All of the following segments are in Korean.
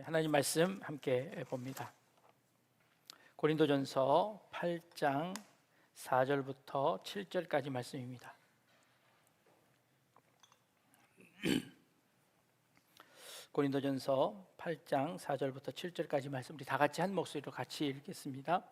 하나님 말씀 함께 봅니다. 고린도전서 8장 4절부터 7절까지 말씀입니다. 고린도전서 8장 4절부터 7절까지 말씀 우리 다 같이 한 목소리로 같이 읽겠습니다.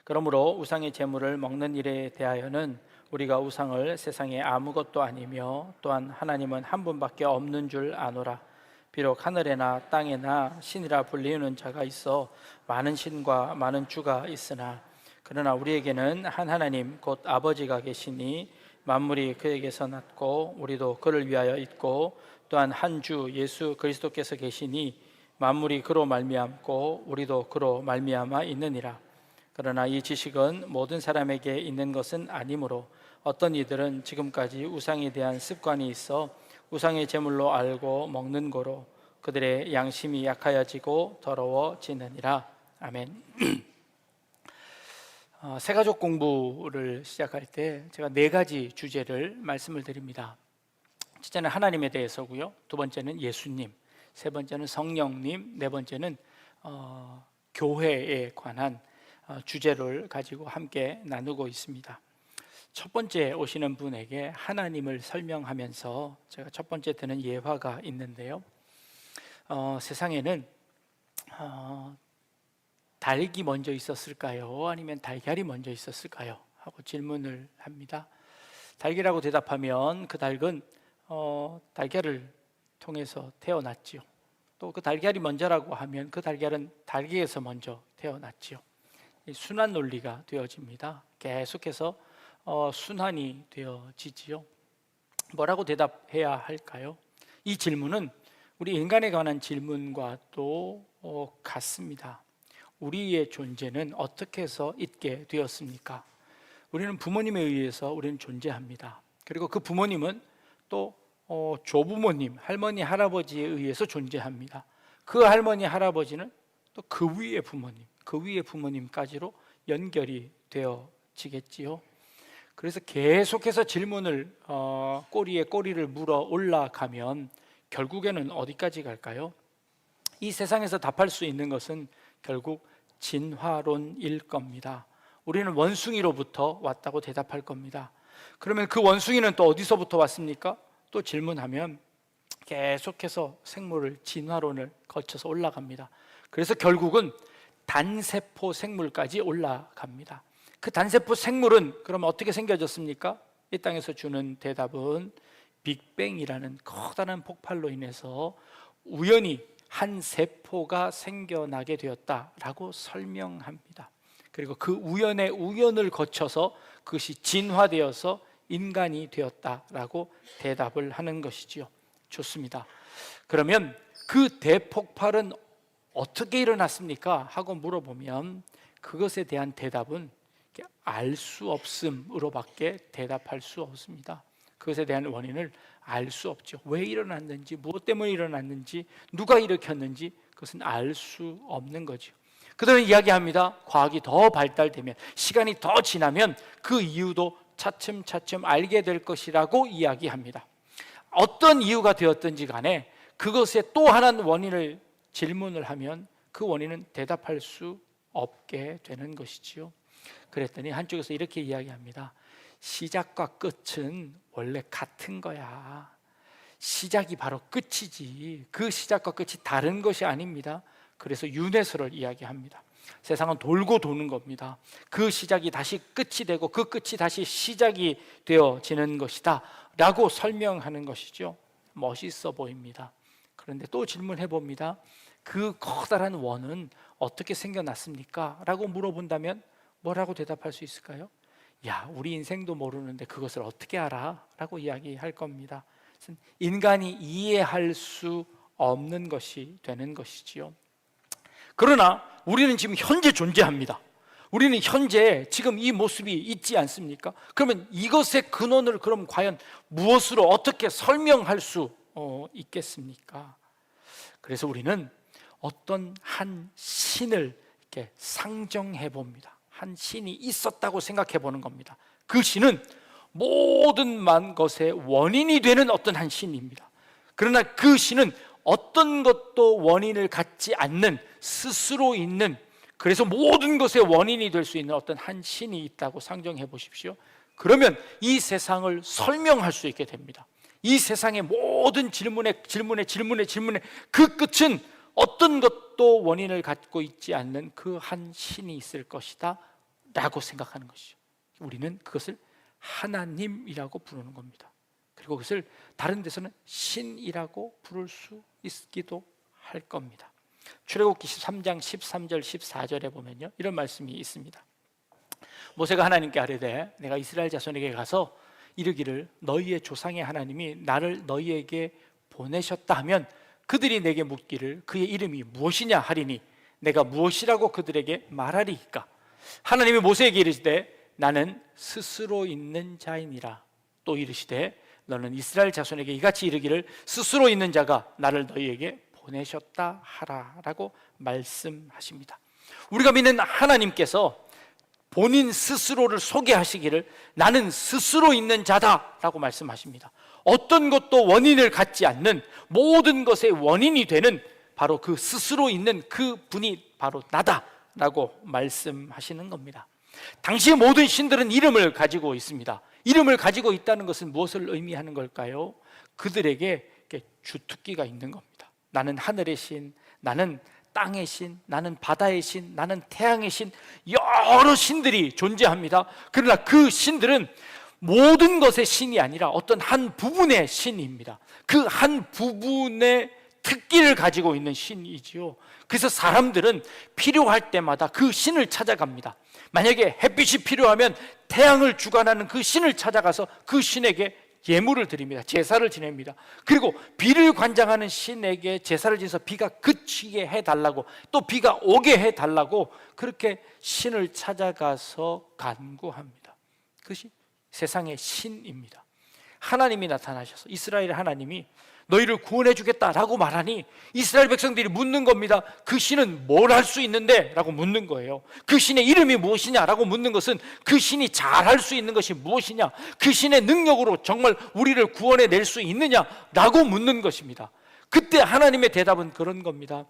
그러므로 우상의 제물을 먹는 일에 대하여는 우리가 우상을 세상에 아무것도 아니며 또한 하나님은 한 분밖에 없는 줄 아노라. 비록 하늘에나 땅에나 신이라 불리우는 자가 있어 많은 신과 많은 주가 있으나 그러나 우리에게는 한 하나님 곧 아버지가 계시니 만물이 그에게서 났고 우리도 그를 위하여 있고 또한 한 주 예수 그리스도께서 계시니 만물이 그로 말미암고 우리도 그로 말미암아 있느니라. 그러나 이 지식은 모든 사람에게 있는 것은 아니므로 어떤 이들은 지금까지 우상에 대한 습관이 있어 우상의 제물로 알고 먹는 거로 그들의 양심이 약하여지고 더러워지느니라. 아멘. 새가족 공부를 시작할 때 제가 4가지 주제를 말씀을 드립니다. 첫째는 하나님에 대해서고요, 두 번째는 예수님, 세 번째는 성령님, 네 번째는 교회에 관한 주제를 가지고 함께 나누고 있습니다. 첫 번째 오시는 분에게 하나님을 설명하면서 제가 첫 번째 드는 예화가 있는데요, 세상에는 닭이 먼저 있었을까요? 아니면 달걀이 먼저 있었을까요? 하고 질문을 합니다. 닭이라고 대답하면 그 닭은 달걀을 통해서 태어났지요. 또 그 달걀이 먼저라고 하면 그 달걀은 닭에서 먼저 태어났지요. 순환 논리가 되어집니다. 계속해서 순환이 되어지지요. 뭐라고 대답해야 할까요? 이 질문은 우리 인간에 관한 질문과도 같습니다. 우리의 존재는 어떻게 해서 있게 되었습니까? 우리는 부모님에 의해서 우리는 존재합니다. 그리고 그 부모님은 또 조부모님, 할머니, 할아버지에 의해서 존재합니다. 그 할머니, 할아버지는 또 그 위의 부모님, 그 위의 부모님까지로 연결이 되어지겠지요. 그래서 계속해서 질문을 꼬리에 꼬리를 물어 올라가면 결국에는 어디까지 갈까요? 이 세상에서 답할 수 있는 것은 결국 진화론일 겁니다. 우리는 원숭이로부터 왔다고 대답할 겁니다. 그러면 그 원숭이는 또 어디서부터 왔습니까? 또 질문하면 계속해서 생물을 진화론을 거쳐서 올라갑니다. 그래서 결국은 단세포 생물까지 올라갑니다. 그 단세포 생물은 그럼 어떻게 생겨졌습니까? 이 땅에서 주는 대답은 빅뱅이라는 커다란 폭발로 인해서 우연히 한 세포가 생겨나게 되었다라고 설명합니다. 그리고 그 우연의 우연을 거쳐서 그것이 진화되어서 인간이 되었다라고 대답을 하는 것이지요. 좋습니다. 그러면 그 대폭발은 어떻게 일어났습니까? 하고 물어보면 그것에 대한 대답은 알 수 없음으로밖에 대답할 수 없습니다. 그것에 대한 원인을 알 수 없죠. 왜 일어났는지, 무엇 때문에 일어났는지, 누가 일으켰는지 그것은 알 수 없는 거죠. 그들은 이야기합니다. 과학이 더 발달되면, 시간이 더 지나면 그 이유도 차츰차츰 알게 될 것이라고 이야기합니다. 어떤 이유가 되었든지 간에 그것에 또 하나의 원인을 질문을 하면 그 원인은 대답할 수 없게 되는 것이지요. 그랬더니 한쪽에서 이렇게 이야기합니다. 시작과 끝은 원래 같은 거야. 시작이 바로 끝이지 그 시작과 끝이 다른 것이 아닙니다. 그래서 윤회설을 이야기합니다. 세상은 돌고 도는 겁니다. 그 시작이 다시 끝이 되고 그 끝이 다시 시작이 되어지는 것이다 라고 설명하는 것이죠. 멋있어 보입니다. 그런데 또 질문해 봅니다. 그 커다란 원은 어떻게 생겨났습니까? 라고 물어본다면 뭐라고 대답할 수 있을까요? 야, 우리 인생도 모르는데 그것을 어떻게 알아? 라고 이야기할 겁니다. 인간이 이해할 수 없는 것이 되는 것이지요. 그러나 우리는 지금 현재 존재합니다. 우리는 현재 지금 이 모습이 있지 않습니까? 그러면 이것의 근원을 그럼 과연 무엇으로 어떻게 설명할 수 있겠습니까? 그래서 우리는 어떤 한 신을 이렇게 상정해 봅니다. 한 신이 있었다고 생각해 보는 겁니다. 그 신은 모든 것의 원인이 되는 어떤 한 신입니다. 그러나 그 신은 어떤 것도 원인을 갖지 않는 스스로 있는, 그래서 모든 것의 원인이 될 수 있는 어떤 한 신이 있다고 상정해 보십시오. 그러면 이 세상을 설명할 수 있게 됩니다. 이 세상의 모든 질문의 그 끝은 어떤 것도 원인을 갖고 있지 않는 그 한 신이 있을 것이다 라고 생각하는 것이죠. 우리는 그것을 하나님이라고 부르는 겁니다. 그리고 그것을 다른 데서는 신이라고 부를 수 있기도 할 겁니다. 출애굽기 13장 13절 14절에 보면요, 이런 말씀이 있습니다. 모세가 하나님께 아뢰되 내가 이스라엘 자손에게 가서 이르기를 너희의 조상의 하나님이 나를 너희에게 보내셨다 하면 그들이 내게 묻기를 그의 이름이 무엇이냐 하리니 내가 무엇이라고 그들에게 말하리이까. 하나님이 모세에게 이르시되 나는 스스로 있는 자이니라. 또 이르시되 너는 이스라엘 자손에게 이같이 이르기를 스스로 있는 자가 나를 너희에게 보내셨다 하라라고 말씀하십니다. 우리가 믿는 하나님께서 본인 스스로를 소개하시기를 나는 스스로 있는 자다라고 말씀하십니다. 어떤 것도 원인을 갖지 않는 모든 것의 원인이 되는 바로 그 스스로 있는 그 분이 바로 나다라고 말씀하시는 겁니다. 당시의 모든 신들은 이름을 가지고 있습니다. 이름을 가지고 있다는 것은 무엇을 의미하는 걸까요? 그들에게 주특기가 있는 겁니다. 나는 하늘의 신, 나는 땅의 신, 나는 바다의 신, 나는 태양의 신, 여러 신들이 존재합니다. 그러나 그 신들은 모든 것의 신이 아니라 어떤 한 부분의 신입니다. 그 한 부분의 특기를 가지고 있는 신이지요. 그래서 사람들은 필요할 때마다 그 신을 찾아갑니다. 만약에 햇빛이 필요하면 태양을 주관하는 그 신을 찾아가서 그 신에게 예물을 드립니다. 제사를 지냅니다. 그리고 비를 관장하는 신에게 제사를 지어서 비가 그치게 해달라고, 또 비가 오게 해달라고 그렇게 신을 찾아가서 간구합니다. 그것이 세상의 신입니다. 하나님이 나타나셔서 이스라엘 하나님이 너희를 구원해 주겠다라고 말하니 이스라엘 백성들이 묻는 겁니다. 그 신은 뭘 할 수 있는데? 라고 묻는 거예요. 그 신의 이름이 무엇이냐라고 묻는 것은 그 신이 잘할 수 있는 것이 무엇이냐, 그 신의 능력으로 정말 우리를 구원해 낼 수 있느냐라고 묻는 것입니다. 그때 하나님의 대답은 그런 겁니다.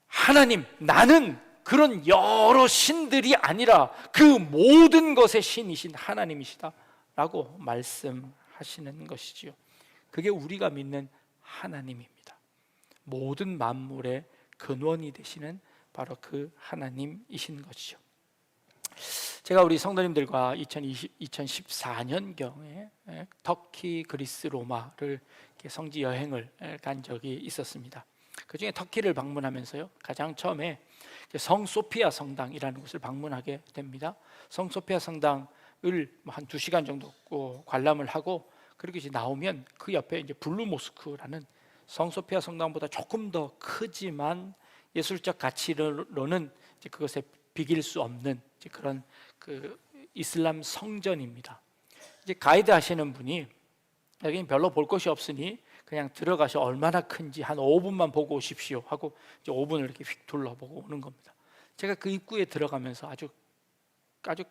하나님, 나는 그런 여러 신들이 아니라 그 모든 것의 신이신 하나님이시다 라고 말씀하시는 것이지요. 그게 우리가 믿는 하나님입니다. 모든 만물의 근원이 되시는 바로 그 하나님이신 것이죠. 제가 우리 성도님들과 2014년경에 터키, 그리스, 로마를 성지 여행을 간 적이 있었습니다. 그 중에 터키를 방문하면서요, 가장 처음에 성 소피아 성당이라는 곳을 방문하게 됩니다. 성 소피아 성당을 한 2시간 정도 관람을 하고, 그리고 이제 나오면 그 옆에 이제 블루 모스크라는 성 소피아 성당보다 조금 더 크지만 예술적 가치로는 이제 그것에 비길 수 없는 이제 그런 그 이슬람 성전입니다. 이제 가이드 하시는 분이 여기는 별로 볼 것이 없으니 그냥 들어가서 얼마나 큰지 한 5분만 보고 오십시오 하고 이제 5분을 이렇게 휙 둘러보고 오는 겁니다. 제가 그 입구에 들어가면서 아주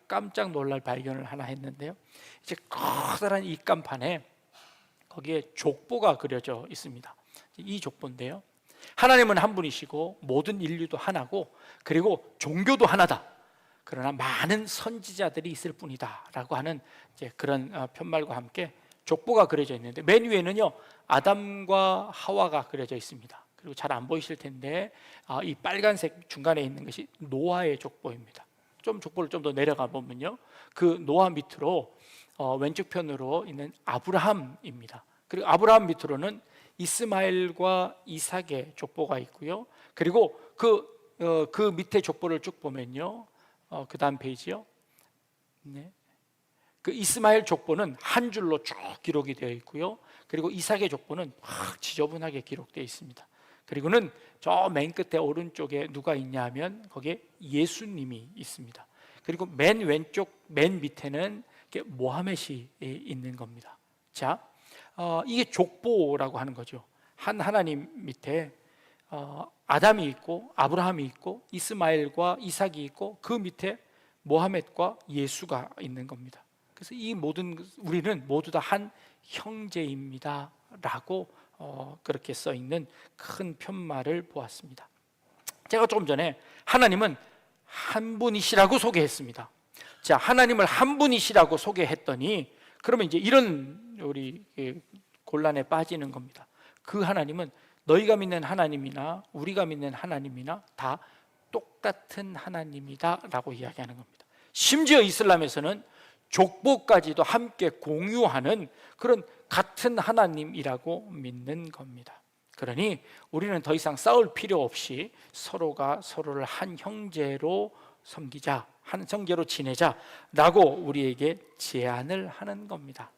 깜짝 놀랄 발견을 하나 했는데요. 이제 커다란 입간판에 거기에 족보가 그려져 있습니다. 이 족보인데요. 하나님은 한 분이시고 모든 인류도 하나고 그리고 종교도 하나다. 그러나 많은 선지자들이 있을 뿐이다라고 하는 이제 그런 편말과 함께 족보가 그려져 있는데, 맨 위에는요 아담과 하와가 그려져 있습니다. 그리고 잘 안 보이실 텐데 이 빨간색 중간에 있는 것이 노아의 족보입니다. 좀 족보를 좀 더 내려가 보면요, 그 노아 밑으로 왼쪽 편으로 있는 아브라함입니다. 그리고 아브라함 밑으로는 이스마엘과 이삭의 족보가 있고요. 그리고 그 밑에 족보를 쭉 보면요, 그 다음 페이지요. 네. 그 이스마엘 족보는 한 줄로 쭉 기록이 되어 있고요. 그리고 이삭의 족보는 확 지저분하게 기록되어 있습니다. 그리고는 저 맨 끝에 오른쪽에 누가 있냐 하면 거기에 예수님이 있습니다. 그리고 맨 왼쪽 맨 밑에는 모하멧이 있는 겁니다. 자, 이게 족보라고 하는 거죠. 한 하나님 밑에 아담이 있고 아브라함이 있고 이스마엘과 이삭이 있고 그 밑에 모하멧과 예수가 있는 겁니다. 그래서 이 모든 우리는 모두 다 한 형제입니다 라고 그렇게 써 있는 큰 편말을 보았습니다. 제가 조금 전에 하나님은 한 분이시라고 소개했습니다. 자, 하나님을 한 분이시라고 소개했더니 그러면 이제 이런 우리 곤란에 빠지는 겁니다. 그 하나님은 너희가 믿는 하나님이나 우리가 믿는 하나님이나 다 똑같은 하나님이다 라고 이야기하는 겁니다. 심지어 이슬람에서는 족보까지도 함께 공유하는 그런 같은 하나님이라고 믿는 겁니다. 그러니 우리는 더 이상 싸울 필요 없이 서로가 서로를 한 형제로 섬기자, 한 형제로 지내자라고 우리에게 제안을 하는 겁니다.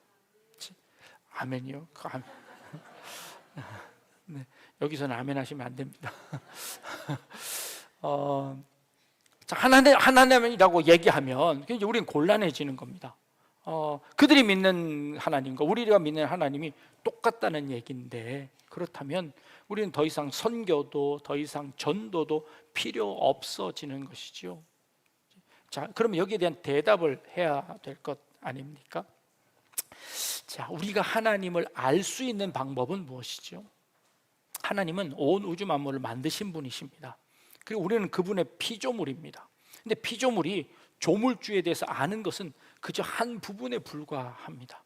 아멘이요? 아멘. 네, 여기서는 아멘 하시면 안 됩니다. 하나님이라고 얘기하면 이제 우리는 곤란해지는 겁니다. 그들이 믿는 하나님과 우리가 믿는 하나님이 똑같다는 얘기인데, 그렇다면 우리는 더 이상 선교도 더 이상 전도도 필요 없어지는 것이죠. 자, 그러면 여기에 대한 대답을 해야 될 것 아닙니까? 자, 우리가 하나님을 알 수 있는 방법은 무엇이죠? 하나님은 온 우주 만물을 만드신 분이십니다. 그리고 우리는 그분의 피조물입니다. 근데 피조물이 조물주에 대해서 아는 것은 그저 한 부분에 불과합니다.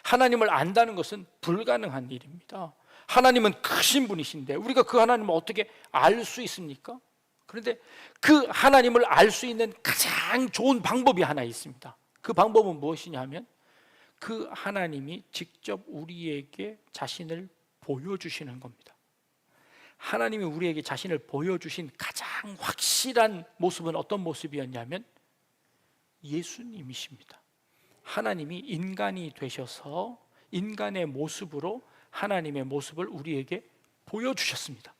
하나님을 안다는 것은 불가능한 일입니다. 하나님은 크신 분이신데 우리가 그 하나님을 어떻게 알 수 있습니까? 그런데 그 하나님을 알 수 있는 가장 좋은 방법이 하나 있습니다. 그 방법은 무엇이냐 하면 그 하나님이 직접 우리에게 자신을 보여주시는 겁니다. 하나님이 우리에게 자신을 보여주신 가장 확실한 모습은 어떤 모습이었냐면 예수님이십니다. 하나님이 인간이 되셔서 인간의 모습으로 하나님의 모습을 우리에게 보여주셨습니다.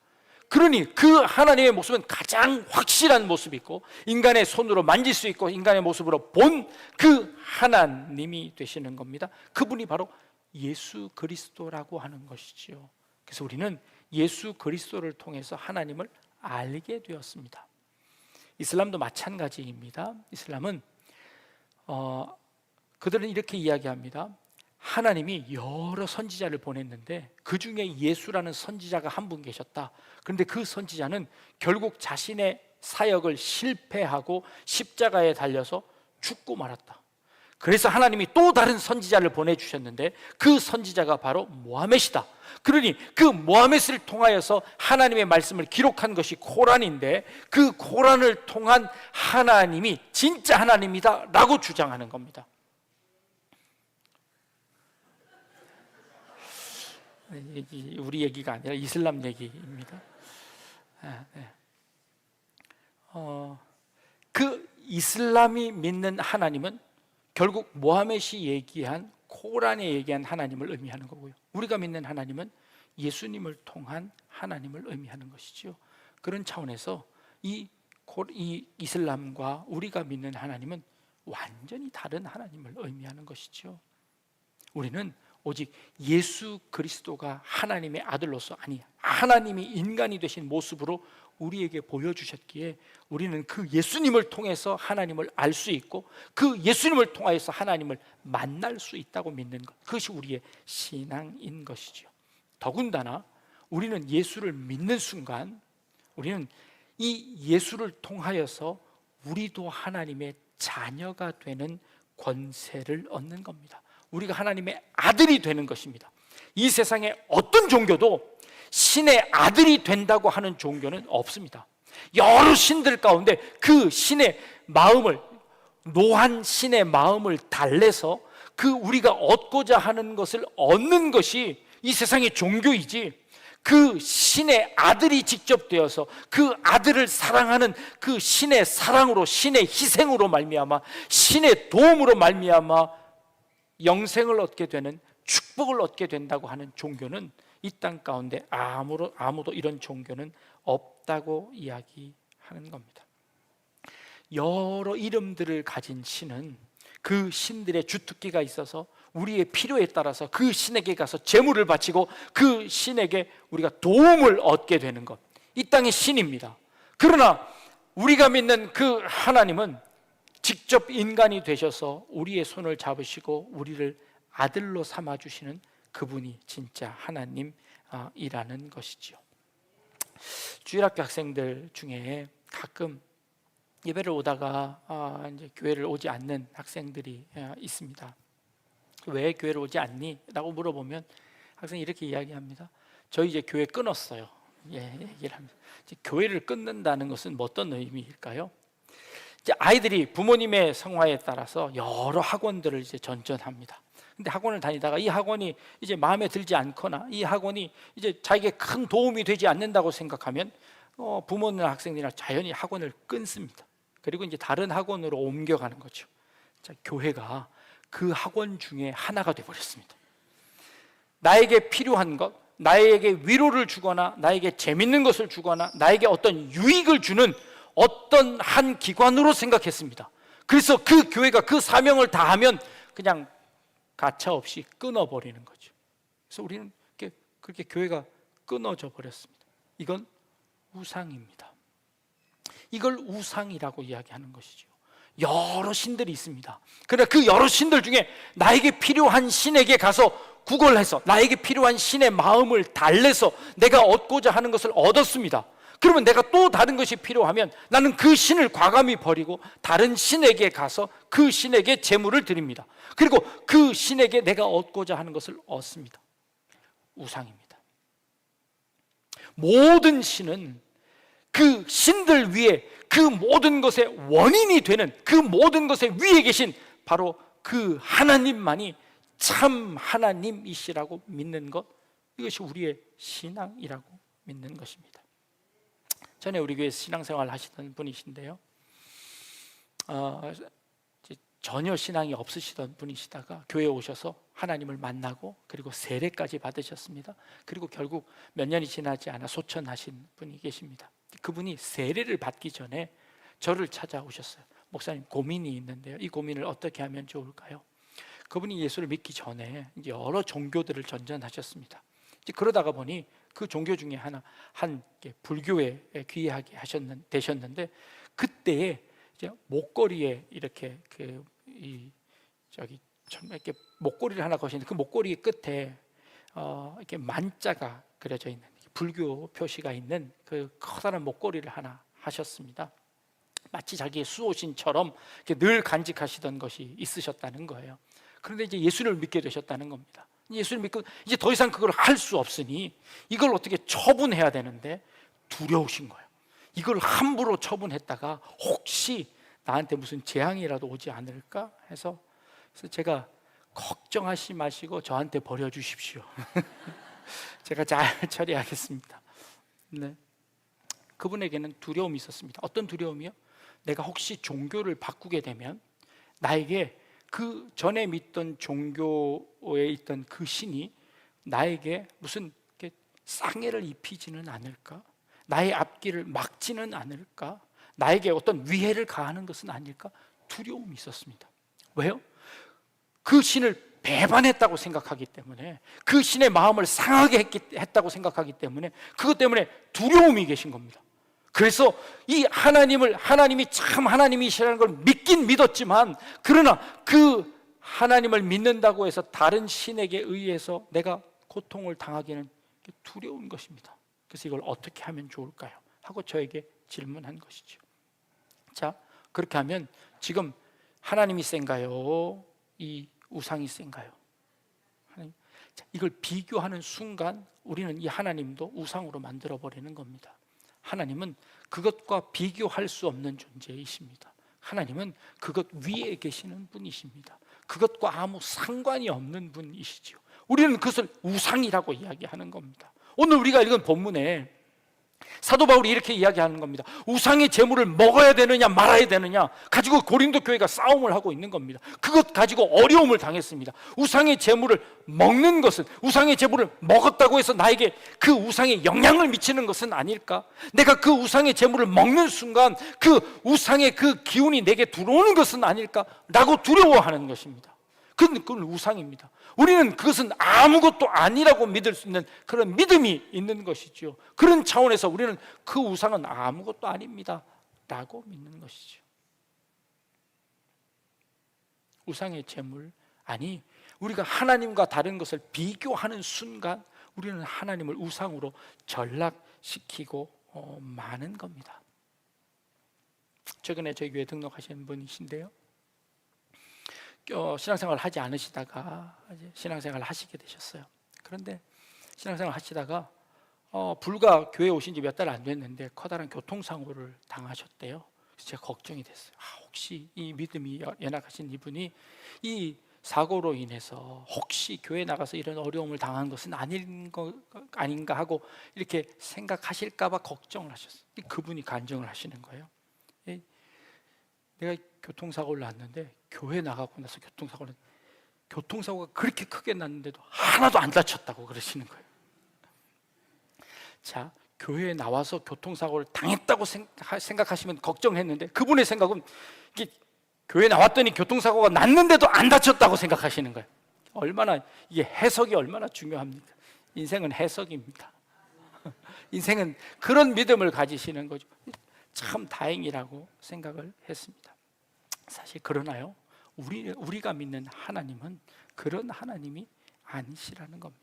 그러니 그 하나님의 모습은 가장 확실한 모습이고 인간의 손으로 만질 수 있고 인간의 모습으로 본 그 하나님이 되시는 겁니다. 그분이 바로 예수 그리스도라고 하는 것이지요. 그래서 우리는 예수 그리스도를 통해서 하나님을 알게 되었습니다. 이슬람도 마찬가지입니다. 이슬람은 그들은 이렇게 이야기합니다. 하나님이 여러 선지자를 보냈는데 그 중에 예수라는 선지자가 한 분 계셨다. 그런데 그 선지자는 결국 자신의 사역을 실패하고 십자가에 달려서 죽고 말았다. 그래서 하나님이 또 다른 선지자를 보내주셨는데 그 선지자가 바로 모하멧이다. 그러니 그 모하멧을 통하여서 하나님의 말씀을 기록한 것이 코란인데 그 코란을 통한 하나님이 진짜 하나님이다 라고 주장하는 겁니다. 우리 얘기가 아니라 이슬람 얘기입니다. 그 이슬람이 믿는 하나님은 결국 모하멧이 얘기한 코란에 얘기한 하나님을 의미하는 거고요. 우리가 믿는 하나님은 예수님을 통한 하나님을 의미하는 것이죠. 그런 차원에서 이 이슬람과 우리가 믿는 하나님은 완전히 다른 하나님을 의미하는 것이죠. 우리는 오직 예수 그리스도가 하나님의 아들로서, 아니 하나님이 인간이 되신 모습으로 우리에게 보여주셨기에 우리는 그 예수님을 통해서 하나님을 알 수 있고 그 예수님을 통하여서 하나님을 만날 수 있다고 믿는 것, 그것이 우리의 신앙인 것이죠. 더군다나 우리는 예수를 믿는 순간 우리는 이 예수를 통하여서 우리도 하나님의 자녀가 되는 권세를 얻는 겁니다. 우리가 하나님의 아들이 되는 것입니다. 이 세상에 어떤 종교도 신의 아들이 된다고 하는 종교는 없습니다. 여러 신들 가운데 그 신의 마음을, 노한 신의 마음을 달래서 그 우리가 얻고자 하는 것을 얻는 것이 이 세상의 종교이지, 그 신의 아들이 직접 되어서 그 아들을 사랑하는 그 신의 사랑으로, 신의 희생으로 말미암아, 신의 도움으로 말미암아 영생을 얻게 되는, 축복을 얻게 된다고 하는 종교는 이 땅 가운데 아무도 이런 종교는 없다고 이야기하는 겁니다. 여러 이름들을 가진 신은 그 신들의 주특기가 있어서 우리의 필요에 따라서 그 신에게 가서 제물을 바치고 그 신에게 우리가 도움을 얻게 되는 것, 이 땅의 신입니다. 그러나 우리가 믿는 그 하나님은 직접 인간이 되셔서 우리의 손을 잡으시고 우리를 아들로 삼아주시는 그분이 진짜 하나님, 이라는 것이지요. 주일학교 학생들 중에 가끔 예배를 오다가 이제 교회를 오지 않는 학생들이 있습니다. 왜 교회를 오지 않니? 라고 물어보면 학생이 이렇게 이야기합니다. 저희 이제 교회 끊었어요. 얘기를 합니다. 이제 교회를 끊는다는 것은 어떤 의미일까요? 이제 아이들이 부모님의 성화에 따라서 여러 학원들을 이제 전전합니다. 근데 학원을 다니다가 이 학원이 이제 마음에 들지 않거나 이 학원이 이제 자기에게 큰 도움이 되지 않는다고 생각하면 부모나 학생들이나 자연히 학원을 끊습니다. 그리고 이제 다른 학원으로 옮겨가는 거죠. 자, 교회가 그 학원 중에 하나가 되어버렸습니다. 나에게 필요한 것, 나에게 위로를 주거나 나에게 재밌는 것을 주거나 나에게 어떤 유익을 주는 어떤 한 기관으로 생각했습니다. 그래서 그 교회가 그 사명을 다하면 그냥 가차없이 끊어버리는 거죠. 그래서 우리는 그렇게 교회가 끊어져 버렸습니다. 이건 우상입니다. 이걸 우상이라고 이야기하는 것이죠. 여러 신들이 있습니다. 그러나 그 여러 신들 중에 나에게 필요한 신에게 가서 구걸해서 나에게 필요한 신의 마음을 달래서 내가 얻고자 하는 것을 얻었습니다. 그러면 내가 또 다른 것이 필요하면 나는 그 신을 과감히 버리고 다른 신에게 가서 그 신에게 제물을 드립니다. 그리고 그 신에게 내가 얻고자 하는 것을 얻습니다. 우상입니다. 모든 신은 그 신들 위에 그 모든 것의 원인이 되는 그 모든 것의 위에 계신 바로 그 하나님만이 참 하나님이시라고 믿는 것, 이것이 우리의 신앙이라고 믿는 것입니다. 전에 우리 교회에서 신앙생활 하시던 분이신데요, 전혀 신앙이 없으시던 분이시다가 교회에 오셔서 하나님을 만나고 그리고 세례까지 받으셨습니다. 그리고 결국 몇 년이 지나지 않아 소천하신 분이 계십니다. 그분이 세례를 받기 전에 저를 찾아오셨어요. 목사님, 고민이 있는데요, 이 고민을 어떻게 하면 좋을까요? 그분이 예수를 믿기 전에 이제 여러 종교들을 전전하셨습니다. 이제 그러다가 보니 그 종교 중에 한 불교에 귀하게 되셨는데, 그때에 이제 목걸이에 이렇게 이렇게 목걸이를 하나 거시는데 그 목걸이 끝에 이렇게 만자가 그려져 있는 불교 표시가 있는 그 커다란 목걸이를 하나 하셨습니다. 마치 자기의 수호신처럼 늘 간직하시던 것이 있으셨다는 거예요. 그런데 이제 예수를 믿게 되셨다는 겁니다. 예수를 믿고 이제 더 이상 그걸 할 수 없으니 이걸 어떻게 처분해야 되는데 두려우신 거예요. 이걸 함부로 처분했다가 혹시 나한테 무슨 재앙이라도 오지 않을까 해서 제가 걱정하지 마시고 저한테 버려주십시오. 제가 잘 처리하겠습니다. 네. 그분에게는 두려움이 있었습니다. 어떤 두려움이요? 내가 혹시 종교를 바꾸게 되면 나에게 그 전에 믿던 종교에 있던 그 신이 나에게 무슨 상해를 입히지는 않을까? 나의 앞길을 막지는 않을까? 나에게 어떤 위해를 가하는 것은 아닐까? 두려움이 있었습니다. 왜요? 그 신을 배반했다고 생각하기 때문에, 그 신의 마음을 상하게 했다고 생각하기 때문에, 그것 때문에 두려움이 계신 겁니다. 그래서 이 하나님이 참 하나님이시라는 걸 믿긴 믿었지만, 그러나 그 하나님을 믿는다고 해서 다른 신에게 의해서 내가 고통을 당하기는 두려운 것입니다. 그래서 이걸 어떻게 하면 좋을까요? 하고 저에게 질문한 것이죠. 자, 그렇게 하면 지금 하나님이 센가요? 이 우상이 센가요? 자, 이걸 비교하는 순간 우리는 이 하나님도 우상으로 만들어버리는 겁니다. 하나님은 그것과 비교할 수 없는 존재이십니다. 하나님은 그것 위에 계시는 분이십니다. 그것과 아무 상관이 없는 분이시죠. 우리는 그것을 우상이라고 이야기하는 겁니다. 오늘 우리가 읽은 본문에 사도 바울이 이렇게 이야기하는 겁니다. 우상의 제물을 먹어야 되느냐 말아야 되느냐 가지고 고린도 교회가 싸움을 하고 있는 겁니다. 그것 가지고 어려움을 당했습니다. 우상의 제물을 먹는 것은, 우상의 제물을 먹었다고 해서 나에게 그 우상에 영향을 미치는 것은 아닐까? 내가 그 우상의 제물을 먹는 순간 그 우상의 그 기운이 내게 들어오는 것은 아닐까? 라고 두려워하는 것입니다. 그건 우상입니다. 우리는 그것은 아무것도 아니라고 믿을 수 있는 그런 믿음이 있는 것이죠. 그런 차원에서 우리는 그 우상은 아무것도 아닙니다 라고 믿는 것이죠. 우상의 제물, 아니 우리가 하나님과 다른 것을 비교하는 순간 우리는 하나님을 우상으로 전락시키고 마는 겁니다. 최근에 저희 교회 등록하신 분이신데요, 신앙생활을 하지 않으시다가 이제 신앙생활을 하시게 되셨어요. 그런데 신앙생활을 하시다가 불과 교회 오신 지 몇 달 안 됐는데 커다란 교통사고를 당하셨대요. 그래서 제가 걱정이 됐어요. 혹시 이 믿음이 연약하신 이분이 이 사고로 인해서 혹시 교회 나가서 이런 어려움을 당한 것은 아닌가 하고 이렇게 생각하실까 봐 걱정을 하셨어요. 그분이 간증을 하시는 거예요. 내가 교통사고를 났는데 교회 나가고 나서 교통사고가 그렇게 크게 났는데도 하나도 안 다쳤다고 그러시는 거예요. 자, 교회에 나와서 교통사고를 당했다고 생각하시면 걱정했는데, 그분의 생각은 교회 나왔더니 교통사고가 났는데도 안 다쳤다고 생각하시는 거예요. 이게 해석이 얼마나 중요합니까? 인생은 해석입니다. 인생은 그런 믿음을 가지시는 거죠. 참 다행이라고 생각을 했습니다. 사실 그러나요, 우리가 믿는 하나님은 그런 하나님이 아니시라는 겁니다.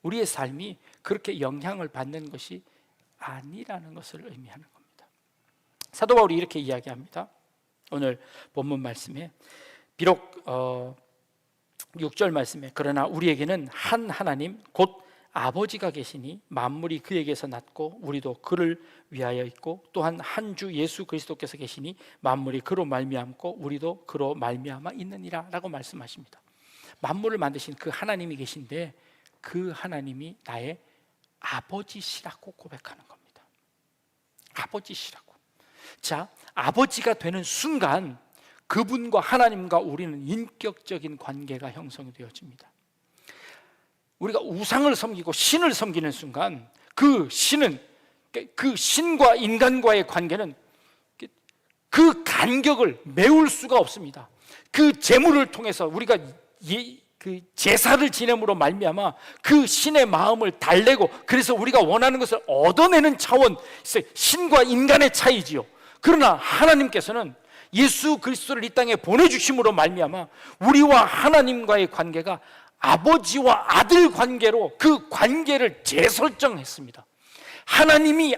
우리의 삶이 그렇게 영향을 받는 것이 아니라는 것을 의미하는 겁니다. 사도 바울이 이렇게 이야기합니다. 오늘 본문 말씀에 비록 6절 말씀에 그러나 우리에게는 한 하나님 곧 아버지가 계시니 만물이 그에게서 났고 우리도 그를 위하여 있고 또한 한 주 예수 그리스도께서 계시니 만물이 그로 말미암고 우리도 그로 말미암아 있느니라 라고 말씀하십니다. 만물을 만드신 그 하나님이 계신데 그 하나님이 나의 아버지시라고 고백하는 겁니다. 아버지시라고. 자, 아버지가 되는 순간 그분과 하나님과 우리는 인격적인 관계가 형성이 되어집니다. 우리가 우상을 섬기고 신을 섬기는 순간 그 신과 인간과의 관계는 그 간격을 메울 수가 없습니다. 그 제물을 통해서 우리가 그 제사를 지냄으로 말미암아 그 신의 마음을 달래고 그래서 우리가 원하는 것을 얻어내는 차원, 신과 인간의 차이지요. 그러나 하나님께서는 예수 그리스도를 이 땅에 보내주심으로 말미암아 우리와 하나님과의 관계가 아버지와 아들 관계로 그 관계를 재설정했습니다. 하나님이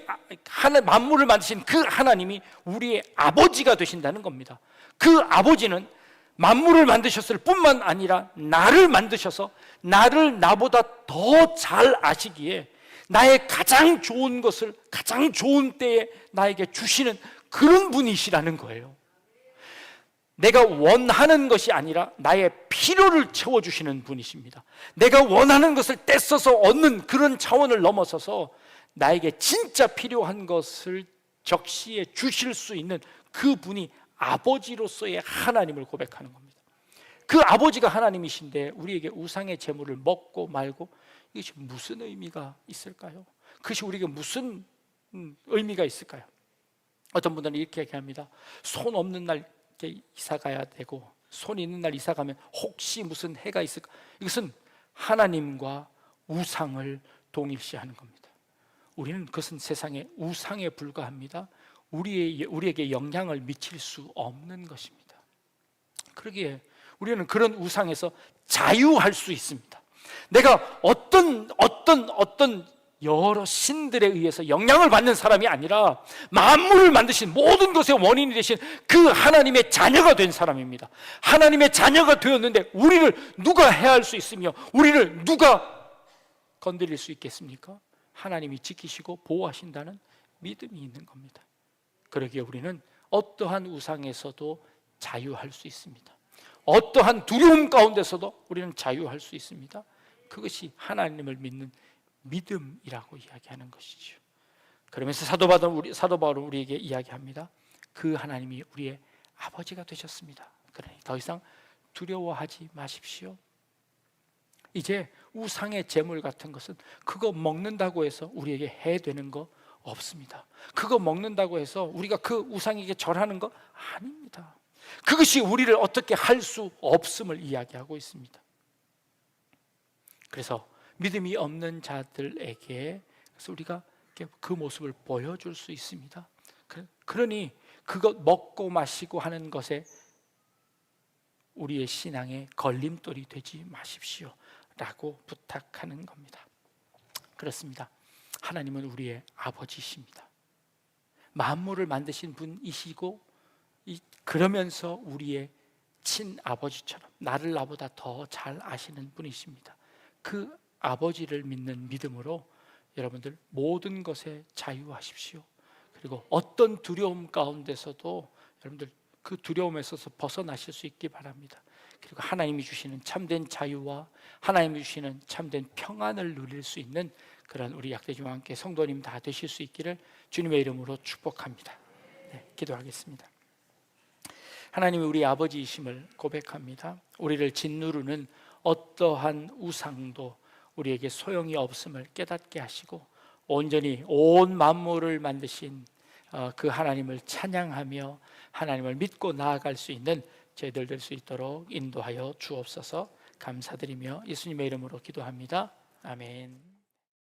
만물을 만드신 그 하나님이 우리의 아버지가 되신다는 겁니다. 그 아버지는 만물을 만드셨을 뿐만 아니라 나를 만드셔서 나를 나보다 더 잘 아시기에 나의 가장 좋은 것을 가장 좋은 때에 나에게 주시는 그런 분이시라는 거예요. 내가 원하는 것이 아니라 나의 필요를 채워주시는 분이십니다. 내가 원하는 것을 떼써서 얻는 그런 차원을 넘어서서 나에게 진짜 필요한 것을 적시에 주실 수 있는 그 분이 아버지로서의 하나님을 고백하는 겁니다. 그 아버지가 하나님이신데 우리에게 우상의 제물을 먹고 말고 이것이 무슨 의미가 있을까요? 그것이 우리에게 무슨 의미가 있을까요? 어떤 분들은 이렇게 얘기합니다. 손 없는 날 이사 가야 되고 손 있는 날 이사 가면 혹시 무슨 해가 있을까? 이것은 하나님과 우상을 동일시하는 겁니다. 우리는 그것은 세상의 우상에 불과합니다. 우리에게 영향을 미칠 수 없는 것입니다. 그러기에 우리는 그런 우상에서 자유할 수 있습니다. 내가 어떤 여러 신들에 의해서 영향을 받는 사람이 아니라 만물을 만드신 모든 것의 원인이 되신 그 하나님의 자녀가 된 사람입니다. 하나님의 자녀가 되었는데 우리를 누가 해할 수 있으며 우리를 누가 건드릴 수 있겠습니까? 하나님이 지키시고 보호하신다는 믿음이 있는 겁니다. 그러기에 우리는 어떠한 우상에서도 자유할 수 있습니다. 어떠한 두려움 가운데서도 우리는 자유할 수 있습니다. 그것이 하나님을 믿는 믿음이라고 이야기하는 것이죠. 그러면서 사도 바울은 우리에게 이야기합니다. 그 하나님이 우리의 아버지가 되셨습니다. 그러니 더 이상 두려워하지 마십시오. 이제 우상의 제물 같은 것은 그거 먹는다고 해서 우리에게 해되는 거 없습니다. 그거 먹는다고 해서 우리가 그 우상에게 절하는 거 아닙니다. 그것이 우리를 어떻게 할 수 없음을 이야기하고 있습니다. 그래서 믿음이 없는 자들에게 그래서 우리가 그 모습을 보여줄 수 있습니다. 그러니 그것 먹고 마시고 하는 것에 우리의 신앙의 걸림돌이 되지 마십시오 라고 부탁하는 겁니다. 그렇습니다. 하나님은 우리의 아버지이십니다. 만물을 만드신 분이시고 그러면서 우리의 친아버지처럼 나를 나보다 더 잘 아시는 분이십니다. 그 아버지를 믿는 믿음으로 여러분들 모든 것에 자유하십시오. 그리고 어떤 두려움 가운데서도 여러분들 그 두려움에서 벗어나실 수 있기 바랍니다. 그리고 하나님이 주시는 참된 자유와 하나님이 주시는 참된 평안을 누릴 수 있는 그런 우리 약대중과 함께 성도님 다 되실 수 있기를 주님의 이름으로 축복합니다. 네, 기도하겠습니다. 하나님이 우리 아버지이심을 고백합니다. 우리를 짓누르는 어떠한 우상도 우리에게 소용이 없음을 깨닫게 하시고 온전히 온 만물을 만드신 그 하나님을 찬양하며 하나님을 믿고 나아갈 수 있는 저희들 될 수 있도록 인도하여 주옵소서. 감사드리며 예수님의 이름으로 기도합니다. 아멘.